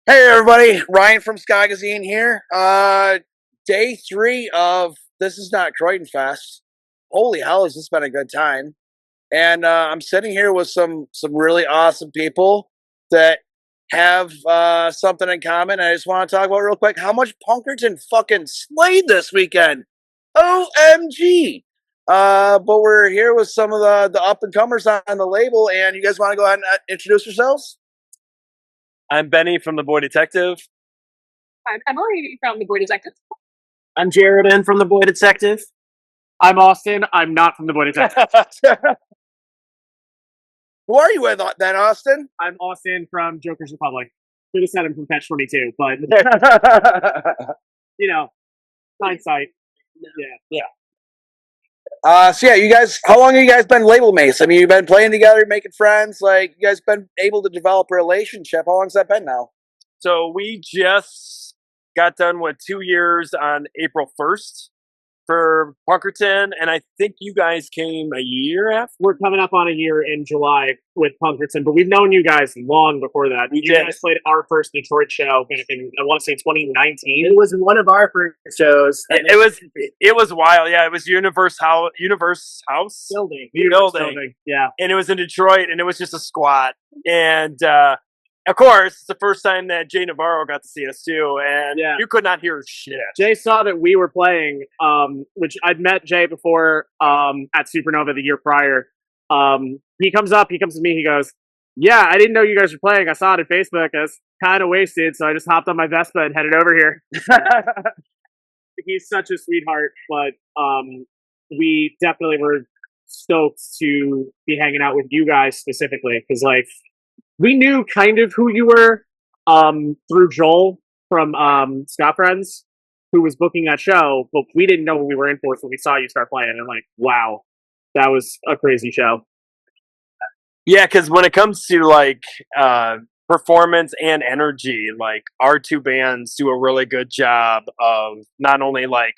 Hey everybody, Ryan from Skagazine here. Day 3 of This Is Not Croydon Fest. Holy hell, has this been a good time? And I'm sitting here with some really awesome people that have something in common. I just want to talk about real quick how much Punkerton fucking slayed this weekend. OMG! But we're here with some of the up and comers on the label, and you guys want to go ahead and introduce yourselves? I'm Benny from the Boy Detective. I'm Emily from the Boy Detective. I'm Jared from the Boy Detective. I'm Austin. I'm not from the Boy Detective. Who are you with then, Austin? I'm Austin from Joker's Republic. Could have said him from Catch 22, but hindsight. Yeah. So yeah, you guys, how long have you guys been label mates? I mean, you've been playing together, making friends, like you guys been able to develop a relationship. How long's that been now? So we just got done with 2 years on April 1st for Punkerton, and I think you guys came a year after. We're coming up on a year in July with Punkerton, but we've known you guys long before that. You guys played our first Detroit show back in, I want to say 2019. It was one of our first shows. It was wild. Yeah, it was Universe House Building. Yeah, and it was in Detroit, and it was just a squat. And of course, it's the first time that Jay Navarro got to see us too, and you could not hear shit. Jay saw that we were playing, which I'd met Jay before at Supernova the year prior. He comes to me, he goes, "Yeah, I didn't know you guys were playing. I saw it on Facebook. I was kind of wasted, so I just hopped on my Vespa and headed over here." He's such a sweetheart, but we definitely were stoked to be hanging out with you guys specifically, because like we knew kind of who you were through Joel from Ska Friends, who was booking that show, but we didn't know what we were in for, so we saw you start playing, and like, wow, that was a crazy show. Yeah, because when it comes to like performance and energy, like our two bands do a really good job of not only like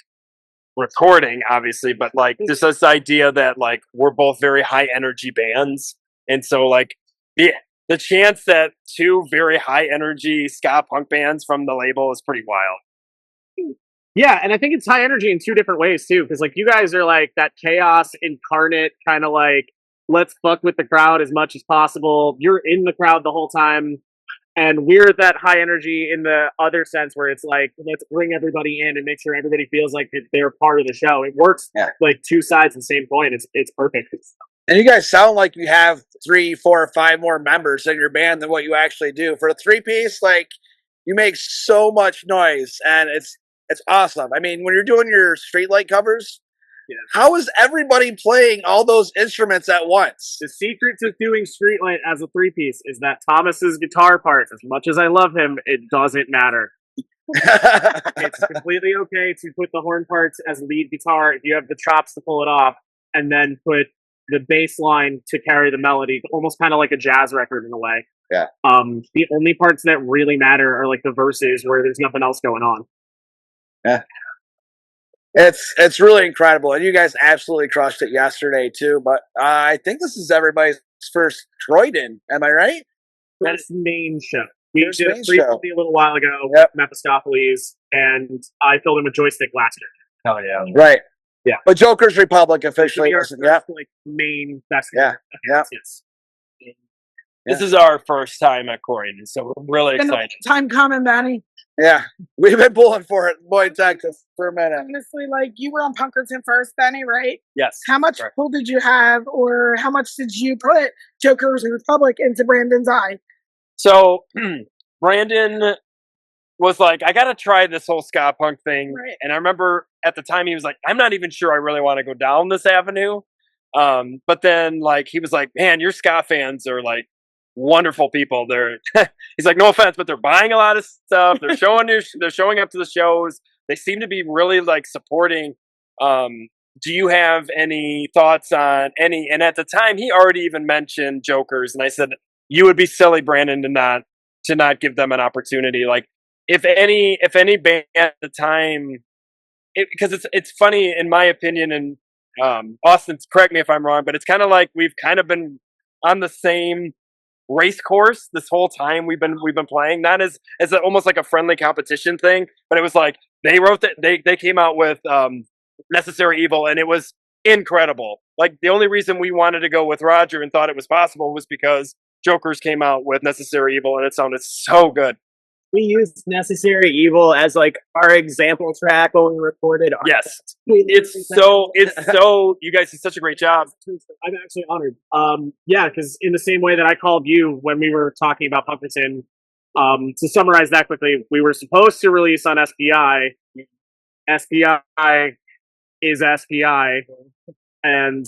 recording, obviously, but like just this idea that like we're both very high energy bands, and so like the chance that two very high energy ska punk bands from the label is pretty wild. Yeah, and I think it's high energy in two different ways too, because like you guys are like that chaos incarnate, kind of like let's fuck with the crowd as much as possible. You're in the crowd the whole time, and we're that high energy in the other sense where it's like let's bring everybody in and make sure everybody feels like they're part of the show. It works like two sides of the same coin. It's perfect. And you guys sound like you have 3, 4, or 5 more members in your band than what you actually do. For a 3-piece, like you make so much noise, and it's awesome. I mean, when you're doing your streetlight covers, how is everybody playing all those instruments at once? The secret to doing streetlight as a 3-piece is that Thomas's guitar parts, as much as I love him, it doesn't matter. It's completely okay to put the horn parts as lead guitar if you have the chops to pull it off, and then put the bass line to carry the melody, almost kind of like a jazz record in a way. Yeah. The only parts that really matter are like the verses where there's nothing else going on. Yeah. It's really incredible, and you guys absolutely crushed it yesterday too. But I think this is everybody's first Croydon. Am I right? That's main show. We did a pre-party a little while ago with Mephistopheles, and I filled in with Joystick last year. Hell yeah! Right. Yeah. But Joker's Republic officially isn't. Like main festival. Yeah. Yes. This is our first time at Croydon, so we're really excited. Time coming, Benny. Yeah, we've been pulling for it, Boy Detective, for a minute. Honestly, like you were on Punkerton first, Benny, right? Yes. How much pull did you have, or how much did you put Joker's Republic into Brandon's eye? So Brandon was like, I gotta try this whole ska punk thing. Right. And I remember at the time he was like, I'm not even sure I really want to go down this avenue. But then like he was like, man, your ska fans are like wonderful people. He's like, no offense, but they're buying a lot of stuff. They're showing up to the shows. They seem to be really like supporting. Do you have any thoughts on any? And at the time he already even mentioned Jokers, and I said, you would be silly, Brandon, to not give them an opportunity. Like if any band at the time, because it's funny in my opinion, and Austin, correct me if I'm wrong, but it's kind of like we've kind of been on the same race course this whole time we've been playing, not as almost like a friendly competition thing, but it was like they wrote that they came out with Necessary Evil, and it was incredible. Like the only reason we wanted to go with Roger and thought it was possible was because Jokers came out with Necessary Evil, and it sounded so good. We used Necessary Evil as like our example track when we recorded. Yes, it's so you guys did such a great job. I'm actually honored. Yeah, because in the same way that I called you when we were talking about Punkerton, to summarize that quickly, we were supposed to release on SPI. SPI is SPI, and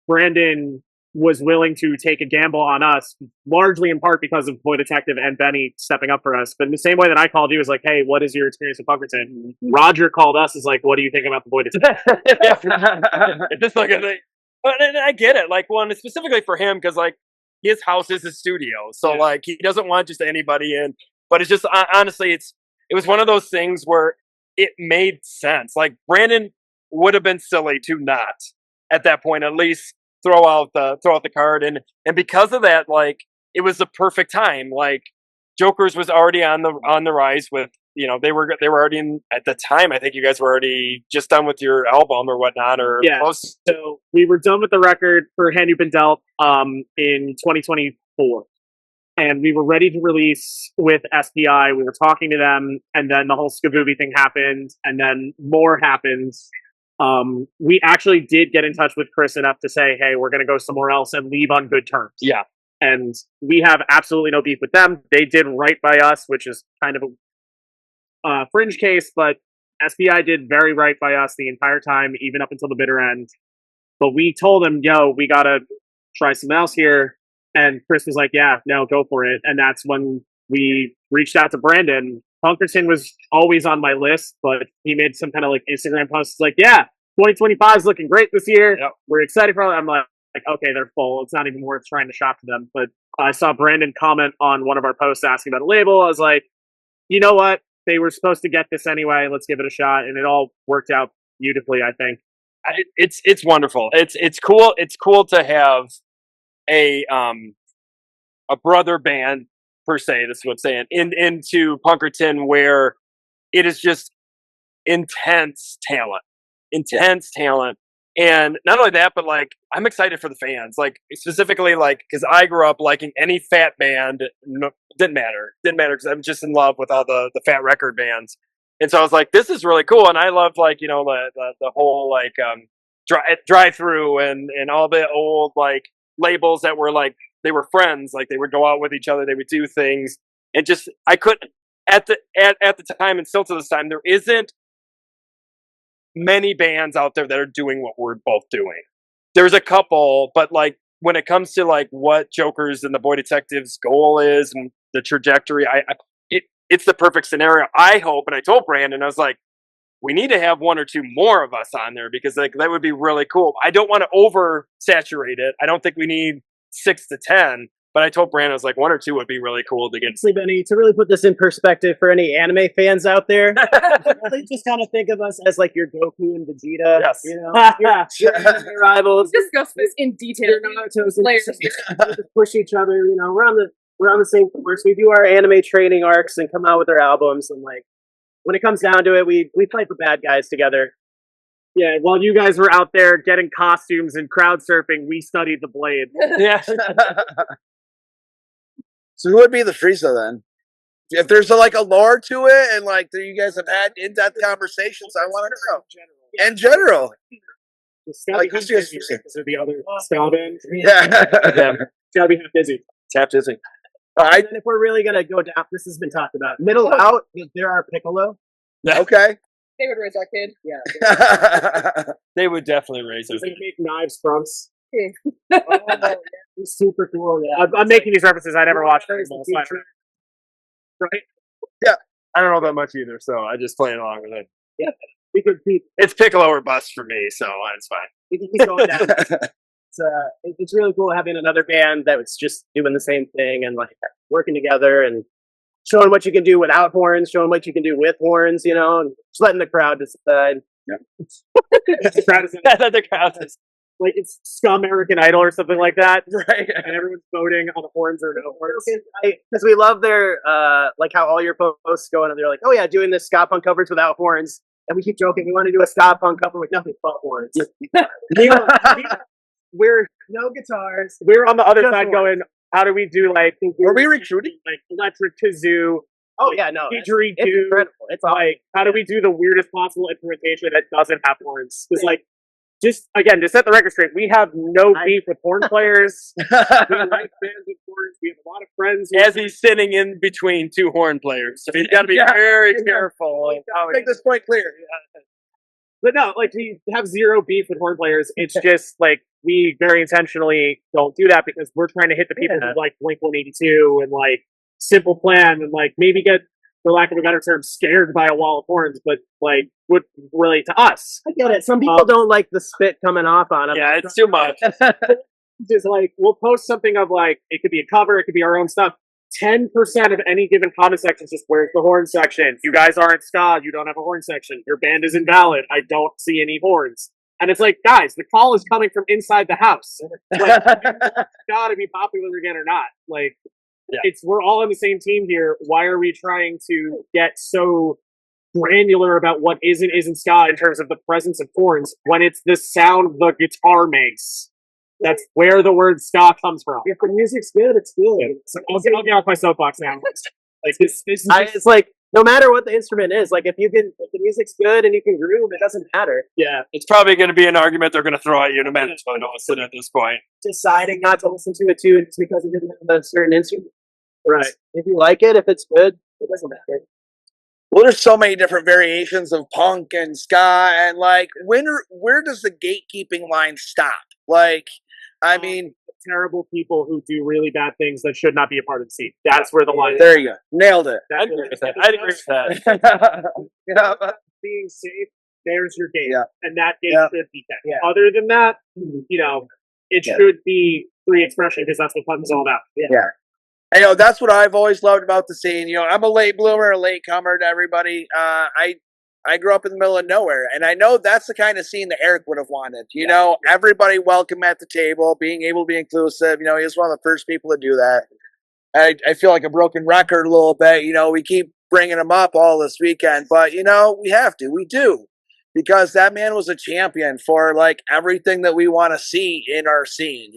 Brandon was willing to take a gamble on us, largely in part because of Boy Detective and Benny stepping up for us. But in the same way that I called you, was like, hey, what is your experience with Punkerton? Roger called us, is like, what do you think about the Boy Detective? It's just like, and I get it. Like, one specifically for him, because like his house is his studio, so like he doesn't want just anybody in. But it's just honestly, it was one of those things where it made sense. Like Brandon would have been silly to not at that point at least throw out the card, and because of that, like it was the perfect time. Like Jokers was already on the rise with, you know, they were already in at the time. I think you guys were already just done with your album or whatnot, or close. So we were done with the record for Hand You've Been Dealt in 2024, and we were ready to release with SPI. We were talking to them, and then the whole Skabooby thing happened, and then more happened. We actually did get in touch with Chris enough to say, hey, we're going to go somewhere else and leave on good terms. Yeah. And we have absolutely no beef with them. They did right by us, which is kind of a fringe case, but SBI did very right by us the entire time, even up until the bitter end. But we told them, yo, we got to try something else here. And Chris was like, yeah, no, go for it. And that's when we reached out to Brandon. Punkerton was always on my list, but he made some kind of like Instagram posts like, yeah, 2025 is looking great this year. Yep. We're excited for it. I'm like, okay, they're full. It's not even worth trying to shop to them. But I saw Brandon comment on one of our posts asking about a label. I was like, you know what? They were supposed to get this anyway. Let's give it a shot. And it all worked out beautifully, I think. It's wonderful. It's cool. It's cool to have a brother band per se. This is what I'm saying. Into Punkerton, where it is just intense talent, and not only that, but like I'm excited for the fans. Like specifically, like because I grew up liking any fat band. Didn't matter because I'm just in love with all the fat record bands. And so I was like, this is really cool. And I love like, you know, the whole like drive through and all the old like labels that were like, they were friends, like they would go out with each other, they would do things. And just I couldn't at the time, and still to this time, there isn't many bands out there that are doing what we're both doing. There's a couple, but like when it comes to like what Jokers and the Boy Detective's goal is and the trajectory, it's the perfect scenario. I hope, and I told Brandon, I was like, we need to have one or two more of us on there because like that would be really cool. I don't want to oversaturate it. I don't think we need 6 to 10, but I told Brandon, I was like, 1 or 2 would be really cool to get. Honestly, Benny, to really put this in perspective for any anime fans out there, really just kind of think of us as like your Goku and Vegeta. Yes. You know, your rivals. Discuss this in detail. Your Naruto's and we just push each other. You know, we're on the same course. We do our anime training arcs and come out with our albums, and like when it comes down to it, we fight the bad guys together. Yeah, while you guys were out there getting costumes and crowd surfing, we studied the blade. Yeah. So who would be the Frieza then? If there's like a lore to it, and like you guys have had in-depth conversations, I want to know. In general. Like who's your because of the other ska band. Yeah. It's gotta be half busy. Tap Disney. And if we're really gonna go down, this has been talked about. Middle out, there are Piccolo. Okay. They would raise our kid. Yeah. They would definitely raise it. They make knives fronts. It's super cool. Yeah. I'm making these references. I never watched them. Right? Yeah. I don't know that much either, so I just play along with it. Yeah. We could keep. It's Piccolo or bust for me, so it's fine. We can keep going down. It's really cool having another band that was just doing the same thing and like working together and showing what you can do without horns, showing what you can do with horns, you know, and just letting the crowd decide. Yeah. The crowd is like it's Ska American Idol or something like that, Right. and everyone's voting on the horns or no horns. Because we love their like how all your posts go and they're like, oh yeah, doing this ska punk covers without horns, and we keep joking we want to do a ska punk cover with nothing but horns. We're no guitars. We're on the other Just side horns. going, how do we do like Were we recruiting? like electric kazoo, Oh yeah, no, it's didgeridoo? incredible. It's awesome. Like, how do we do the weirdest possible implementation that doesn't have horns? Because like, just again, to set the record straight, we have no beef with horn players. We like bands with horns. We have a lot of friends. As he's sitting in between two horn players, so he's got to be very careful. of how Make this point clear. But no, like we have zero beef with horn players. It's just like we very intentionally don't do that because we're trying to hit the people who like Blink-182 and like Simple Plan and like maybe get, for lack of a better term, scared by a wall of horns, but like would relate to us. I get it. Some people don't like the spit coming off on them. Yeah, it's too much. Just like we'll post something of like it could be a cover, it could be our own stuff. 10% of any given comment section is just where's the horn section? You guys aren't ska, you don't have a horn section. Your band is invalid. I don't see any horns. And it's like, guys, the call is coming from inside the house. Like, ska to be popular again or not. Like, it's we're all on the same team here. Why are we trying to get so granular about what isn't ska in terms of the presence of horns when it's the sound the guitar makes? That's where the word ska comes from. If the music's good, it's good. So I'll get off my soapbox now. Like this is It's like no matter what the instrument is, like if the music's good and you can groove, it doesn't matter. yeah. It's probably going to be an argument they're going to throw at you in a minute. So I don't listen at this point. Deciding not to listen to it too, it's because it didn't have a certain instrument. Right. If you like it, if it's good, it doesn't matter. Well, there's so many different variations of punk and ska, and like, where does the gatekeeping line stop? Like, I mean, Terrible people who do really bad things that should not be a part of the scene. That's where the line is. there you go, nailed it. I'd agree with that. I'd agree with that. Yeah, Being safe, there's your gate. Yeah. And that gate Yeah. should be kept. Yeah. Other than that, you know, it should be free expression because that's what punk's all about. And, that's what I've always loved about the scene. I'm a late bloomer, a late comer to everybody. I grew up in the middle of nowhere, and I know that's the kind of scene that Eric would have wanted. Everybody welcome at the table, being able to be inclusive. He was one of the first people to do that. I feel like a broken record a little bit. We keep bringing him up all this weekend, but we have to. We do. Because that man was a champion for like everything that we want to see in our scene.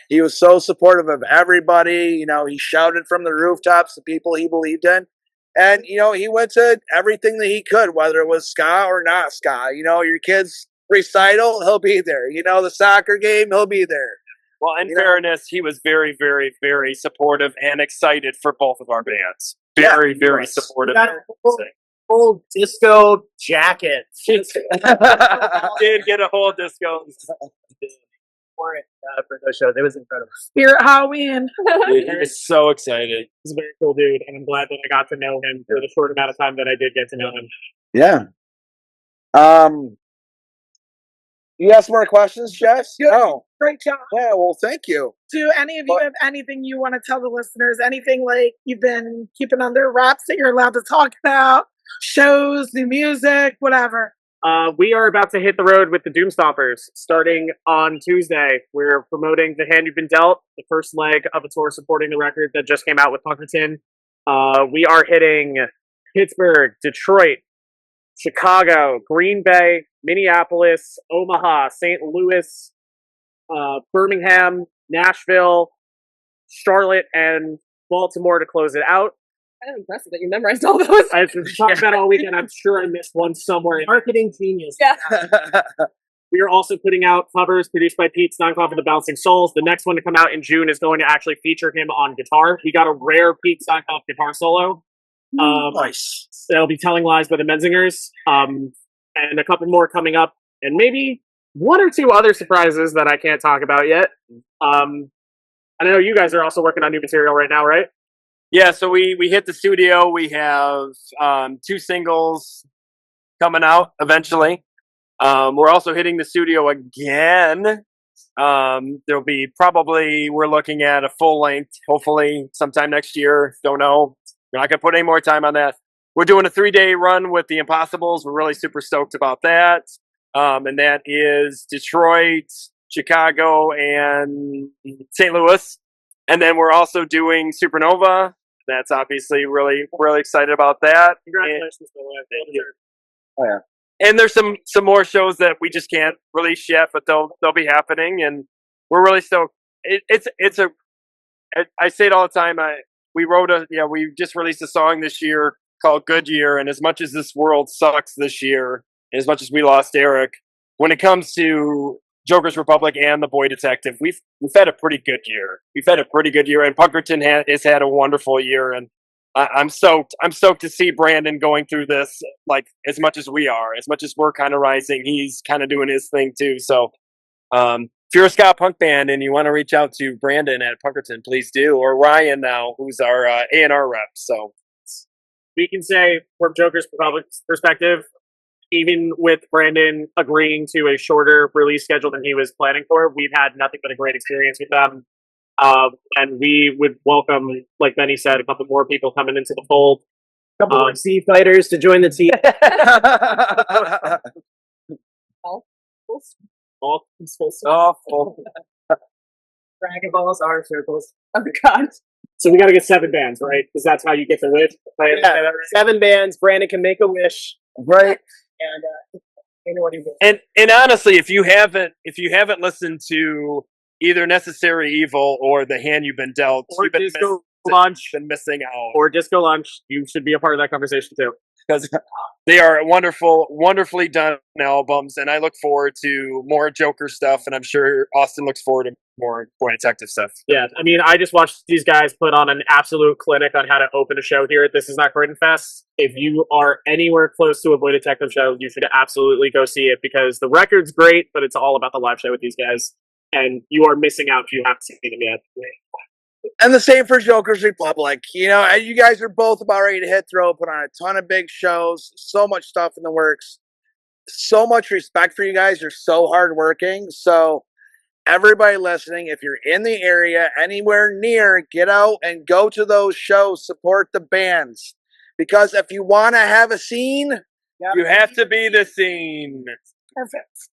He was so supportive of everybody. He shouted from the rooftops the people he believed in. And, he went to everything that he could, whether it was ska or not ska. Your kid's recital, he'll be there. The soccer game, he'll be there. Well, in fairness, he was very, very, very supportive and excited for both of our bands. Very, very supportive. Full disco jacket. Did get a whole disco. For those shows, it was incredible. Spirit Halloween. Dude, he was so excited. He's a very cool dude, and I'm glad that I got to know him for the short amount of time that I did get to know him. Yeah. You have some more questions, Jeff? Oh, Great job. yeah. Well, thank you. Do any of you have anything you want to tell the listeners? Anything like you've been keeping under wraps that you're allowed to talk about? Shows, new music, whatever. We are about to hit the road with the Doom Stompers starting on Tuesday. We're promoting The Hand You've Been Dealt, the first leg of a tour supporting the record that just came out with Punkerton. We are hitting Pittsburgh, Detroit, Chicago, Green Bay, Minneapolis, Omaha, St. Louis, Birmingham, Nashville, Charlotte, and Baltimore to close it out. Kind of impressive that you memorized all those. I've been talking about it all weekend. I'm sure I missed one somewhere. Marketing genius. Yeah. We are also putting out covers produced by Pete Steinkoff of the Bouncing Souls. The next one to come out in June is going to actually feature him on guitar. We got a rare Pete Steinkoff guitar solo. Nice. That'll be Telling Lies by the Menzingers. And a couple more coming up. And maybe one or two other surprises that I can't talk about yet. I know you guys are also working on new material right now, right? Yeah, so we hit the studio. We have 2 singles coming out eventually. We're also hitting the studio again. There'll be we're looking at a full length, hopefully sometime next year. Don't know. We're not going to put any more time on that. We're doing a 3-day run with the Impossibles. We're really super stoked about that. And that is Detroit, Chicago, and St. Louis. And then we're also doing Supernova. That's obviously really excited about that. Congratulations, Oh yeah. And there's some more shows that we just can't release yet, but they'll be happening, and we're really stoked. I say it all the time. We just released a song this year called Good Year, and as much as this world sucks this year, and as much as we lost Eric, when it comes to Joker's Republic and The Boy Detective, we've had a pretty good year. We've had a pretty good year, and Punkerton has had a wonderful year, and I'm stoked. I'm stoked to see Brandon going through this like as much as we are, as much as we're kind of rising. He's kind of doing his thing too. So, if you're a ska punk band and you want to reach out to Brandon at Punkerton, please do, or Ryan now, who's our A&R rep. So we can say from Joker's Republic's perspective, even with Brandon agreeing to a shorter release schedule than he was planning for, we've had nothing but a great experience with them. And we would welcome, like Benny said, a couple more people coming into the fold. A couple more sea fighters to join the team. All awful. Dragon balls are circles. Oh God. So we got to get 7 bands, right? Because that's how you get the wish. Right? Yeah, 7 bands. Brandon can make a wish, Right. and anyone who And honestly, if you haven't listened to either Necessary Evil or The Hand You've Been Dealt, or you've been Disco Lunch, been missing out. or Disco Lunch, you should be a part of that conversation too. Because they are wonderfully done albums, and I look forward to more Joker stuff, and I'm sure Austin looks forward to more Boy Detective stuff. Yeah, I mean, I just watched these guys put on an absolute clinic on how to open a show here at This Is Not Croydon Fest. If you are anywhere close to a Boy Detective show, you should absolutely go see it, because the record's great, but it's all about the live show with these guys, and you are missing out if you haven't seen them yet. And the same for Joker's Republic. You know, and you guys are both about ready to hit throw, put on a ton of big shows, so much stuff in the works. So much respect for you guys. You're so hardworking. So, everybody listening, if you're in the area, anywhere near, get out and go to those shows, support the bands. Because if you want to have a scene, You have to be the scene. Perfect.